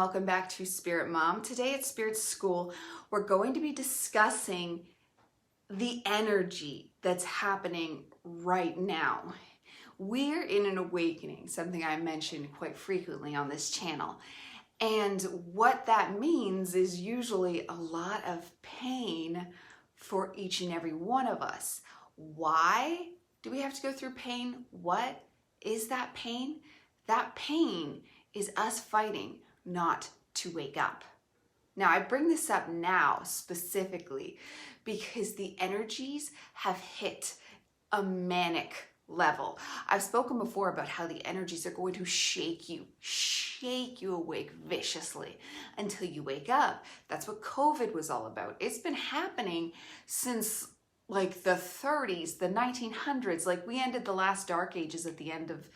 welcome back to Spirit Mom. Today at Spirit School, we're going to be discussing the energy that's happening right now. We're in an awakening, something I mention quite frequently on this channel. And what that means is usually a lot of pain for each and every one of us. Why do we have to go through pain? What is that pain? That pain is us fighting not to wake up. Now, I bring this up now specifically because the energies have hit a manic level. I've spoken before about how the energies are going to shake you awake viciously until you wake up. That's what COVID was all about. It's been happening since like the 30s, the 1900s. Like we ended the last dark ages at the end of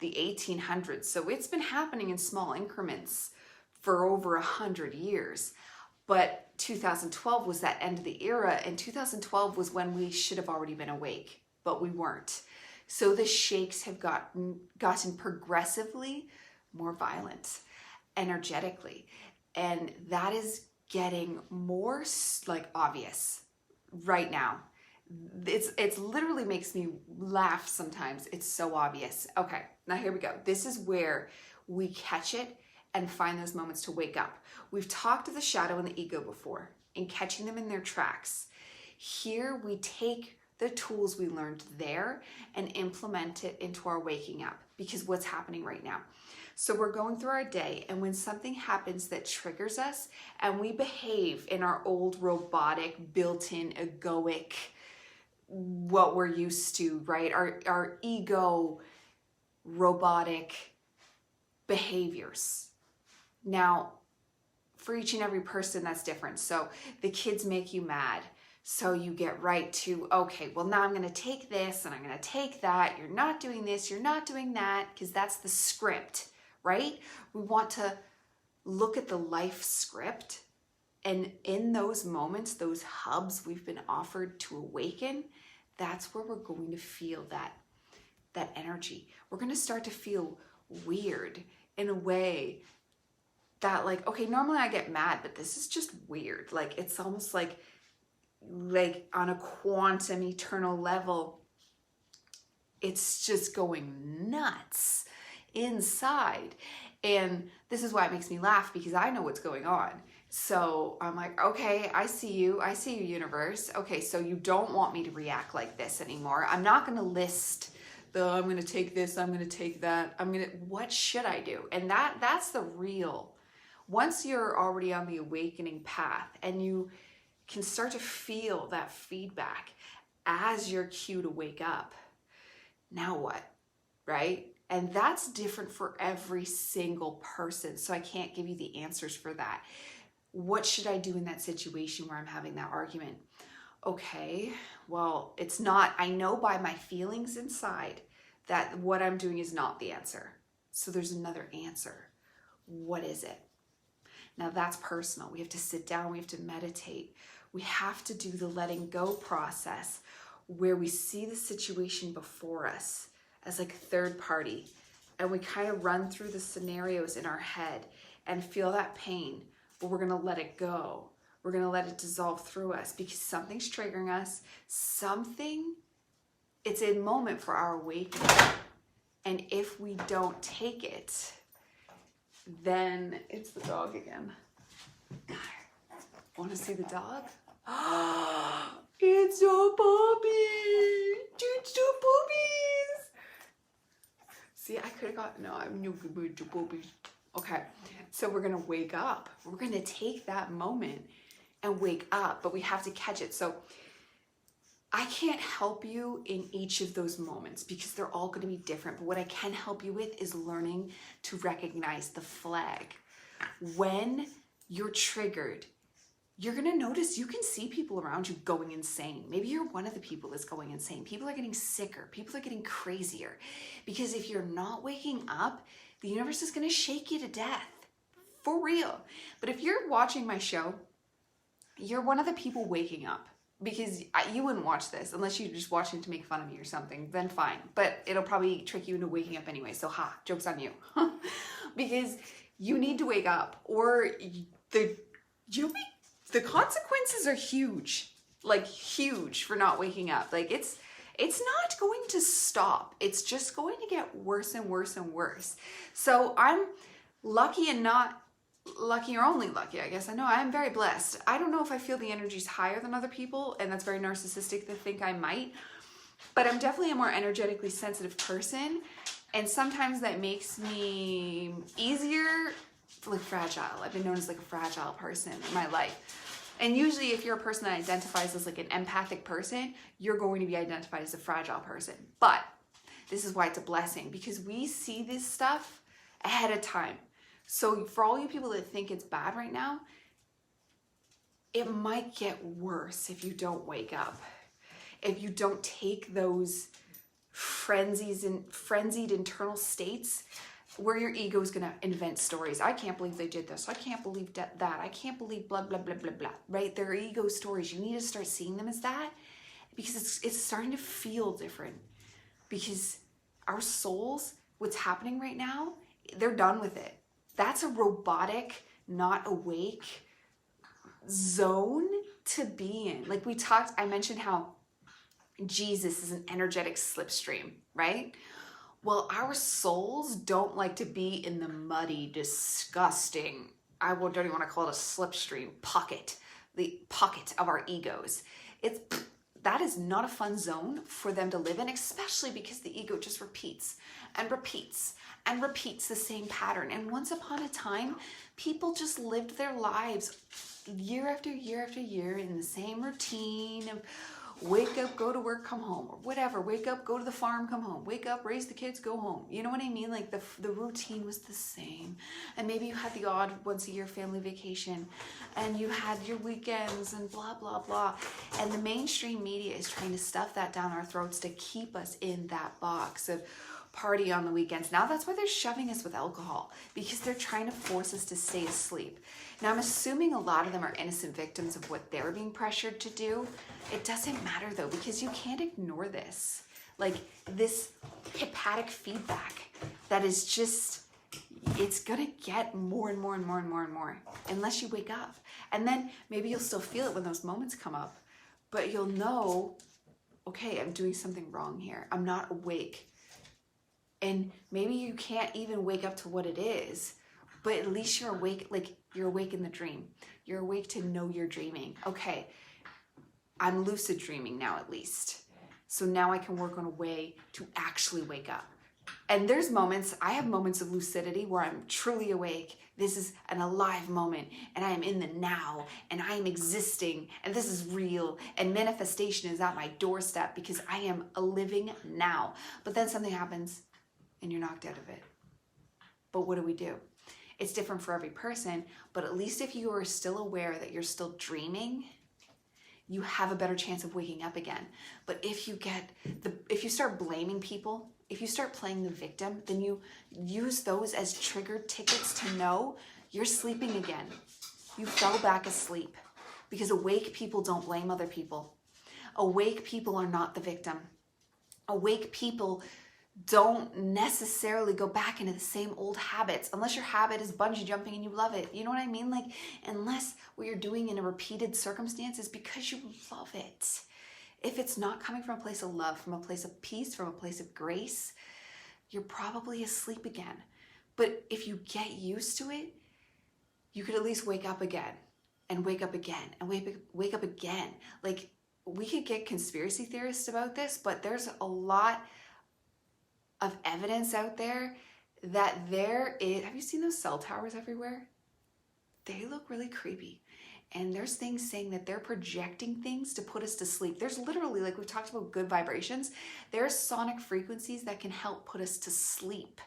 the 1800s. So it's been happening in small increments for over 100 years. But 2012 was that end of the era, and 2012 was when we should have already been awake, but we weren't. So the shakes have gotten progressively more violent, energetically, and that is getting more like obvious right now. It's literally makes me laugh sometimes. It's so obvious. Okay, now here we go. This is where we catch it and find those moments to wake up. We've talked of the shadow and the ego before and catching them in their tracks. Here we take the tools we learned there and implement it into our waking up, because what's happening right now. So we're going through our day, and when something happens that triggers us and we behave in our old robotic, built-in, egoic, what we're used to, right? Our ego robotic behaviors. Now, for each and every person, that's different. So the kids make you mad. So you get right to, okay, well now I'm going to take this and I'm going to take that. You're not doing this, you're not doing that, because that's the script, right? We want to look at the life script. And in those moments, those hubs we've been offered to awaken, that's where we're going to feel that energy. We're going to start to feel weird in a way that, like, okay, normally I get mad, but this is just weird. Like, it's almost like on a quantum eternal level, it's just going nuts inside. And this is why it makes me laugh, because I know what's going on. So I'm like, okay, I see you, universe. Okay, so you don't want me to react like this anymore. I'm not going to list I'm going to take this, I'm going to take that. What should I do? And that's the real. Once you're already on the awakening path and you can start to feel that feedback as you're cued to wake up, now what, right? And that's different for every single person. So I can't give you the answers for that. What should I do in that situation where I'm having that argument? Okay, well, it's not, I know by my feelings inside that what I'm doing is not the answer. So there's another answer. What is it? Now that's personal. We have to sit down, we have to meditate. We have to do the letting go process where we see the situation before us as like a third party, and we kind of run through the scenarios in our head and feel that pain, but we're going to let it go. We're going to let it dissolve through us because something's triggering us. It's a moment for our awakening. And if we don't take it, then it's the dog again. God, want to see the dog? It's a puppy. It's two puppies. See, I could have got, no, I'm no good with two puppies. Okay, so we're going to wake up. We're going to take that moment and wake up, but we have to catch it. So I can't help you in each of those moments because they're all going to be different. But what I can help you with is learning to recognize the flag. When you're triggered, you're going to notice you can see people around you going insane. Maybe you're one of the people that's going insane. People are getting sicker. People are getting crazier. Because if you're not waking up, the universe is going to shake you to death. For real. But if you're watching my show, you're one of the people waking up. Because you wouldn't watch this unless you're just watching to make fun of me or something, then fine. But it'll probably trick you into waking up anyway. So joke's on you. Because you need to wake up, or the consequences are huge, like huge, for not waking up. Like it's not going to stop. It's just going to get worse and worse and worse. So I'm lucky and not lucky, or only lucky, I guess. I know I'm very blessed. I don't know if I feel the energy's higher than other people, and that's very narcissistic to think I might, but I'm definitely a more energetically sensitive person, and sometimes that makes me easier, like fragile. I've been known as like a fragile person in my life. And usually if you're a person that identifies as like an empathic person, you're going to be identified as a fragile person. But this is why it's a blessing, because we see this stuff ahead of time. So for all you people that think it's bad right now, it might get worse if you don't wake up. If you don't take those frenzied internal states where your ego is going to invent stories. I can't believe they did this. I can't believe that. I can't believe blah, blah, blah, blah, blah, right? They're ego stories. You need to start seeing them as that, because it's starting to feel different, because our souls, what's happening right now, they're done with it. That's a robotic, not awake zone to be in. Like I mentioned how Jesus is an energetic slipstream, right? Well, our souls don't like to be in the muddy, disgusting, don't even want to call it a slipstream, pocket, the pocket of our egos. That is not a fun zone for them to live in, especially because the ego just repeats and repeats and repeats the same pattern. And once upon a time, people just lived their lives year after year after year in the same routine of wake up, go to work, come home, or whatever. Wake up, go to the farm, come home. Wake up, raise the kids, go home. You know what I mean? Like the routine was the same. And maybe you had the odd once a year family vacation, and you had your weekends and blah, blah, blah. And the mainstream media is trying to stuff that down our throats to keep us in that box of party on the weekends. Now that's why they're shoving us with alcohol, because they're trying to force us to stay asleep. Now I'm assuming a lot of them are innocent victims of what they're being pressured to do. It doesn't matter though, because you can't ignore this. Like this hepatic feedback that is just, it's gonna get more and more and more and more and more unless you wake up. And then maybe you'll still feel it when those moments come up, but you'll know, okay, I'm doing something wrong here. I'm not awake. And maybe you can't even wake up to what it is, but at least you're awake, like you're awake in the dream. You're awake to know you're dreaming. Okay, I'm lucid dreaming now at least. So now I can work on a way to actually wake up. And there's moments, I have moments of lucidity where I'm truly awake. This is an alive moment, and I am in the now, and I am existing, and this is real, and manifestation is at my doorstep because I am a living now. But then something happens, and you're knocked out of it. But what do? It's different for every person, but at least if you are still aware that you're still dreaming, you have a better chance of waking up again. But if you start blaming people, if you start playing the victim, then you use those as trigger tickets to know you're sleeping again. You fell back asleep, because awake people don't blame other people. Awake people are not the victim. Awake people don't necessarily go back into the same old habits, unless your habit is bungee jumping and you love it. You know what I mean? Like, unless what you're doing in a repeated circumstance is because you love it. If it's not coming from a place of love, from a place of peace, from a place of grace, you're probably asleep again. But if you get used to it, you could at least wake up again and wake up again and wake up again. Like, we could get conspiracy theorists about this, but there's a lot of evidence out there that there is, have you seen those cell towers everywhere? They look really creepy. And there's things saying that they're projecting things to put us to sleep. There's literally, like we've talked about good vibrations, there's sonic frequencies that can help put us to sleep.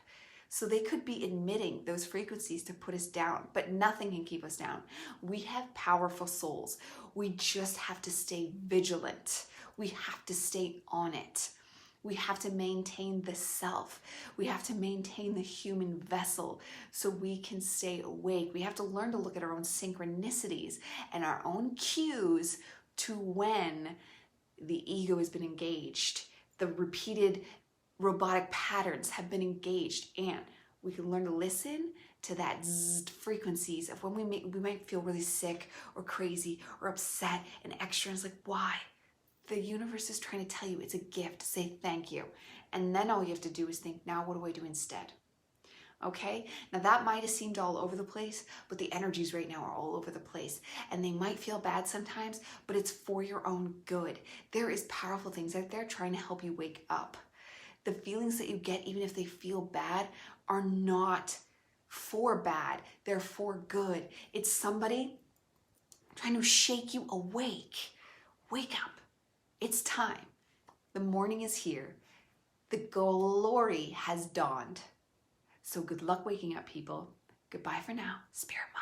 So they could be emitting those frequencies to put us down, but nothing can keep us down. We have powerful souls. We just have to stay vigilant. We have to stay on it. We have to maintain the self. We have to maintain the human vessel so we can stay awake. We have to learn to look at our own synchronicities and our own cues to when the ego has been engaged. The repeated robotic patterns have been engaged, and We can learn to listen to that zzz frequencies of when we might feel really sick or crazy or upset and extra. And it's like, why? The universe is trying to tell you it's a gift. Say thank you. And then all you have to do is think, now what do I do instead? Okay, now that might have seemed all over the place, but the energies right now are all over the place, and they might feel bad sometimes, but it's for your own good. There is powerful things out there trying to help you wake up. The feelings that you get, even if they feel bad, are not for bad. They're for good. It's somebody trying to shake you awake. Wake up. It's time. The morning is here. The glory has dawned. So good luck waking up, people. Goodbye for now, Spirit Mom.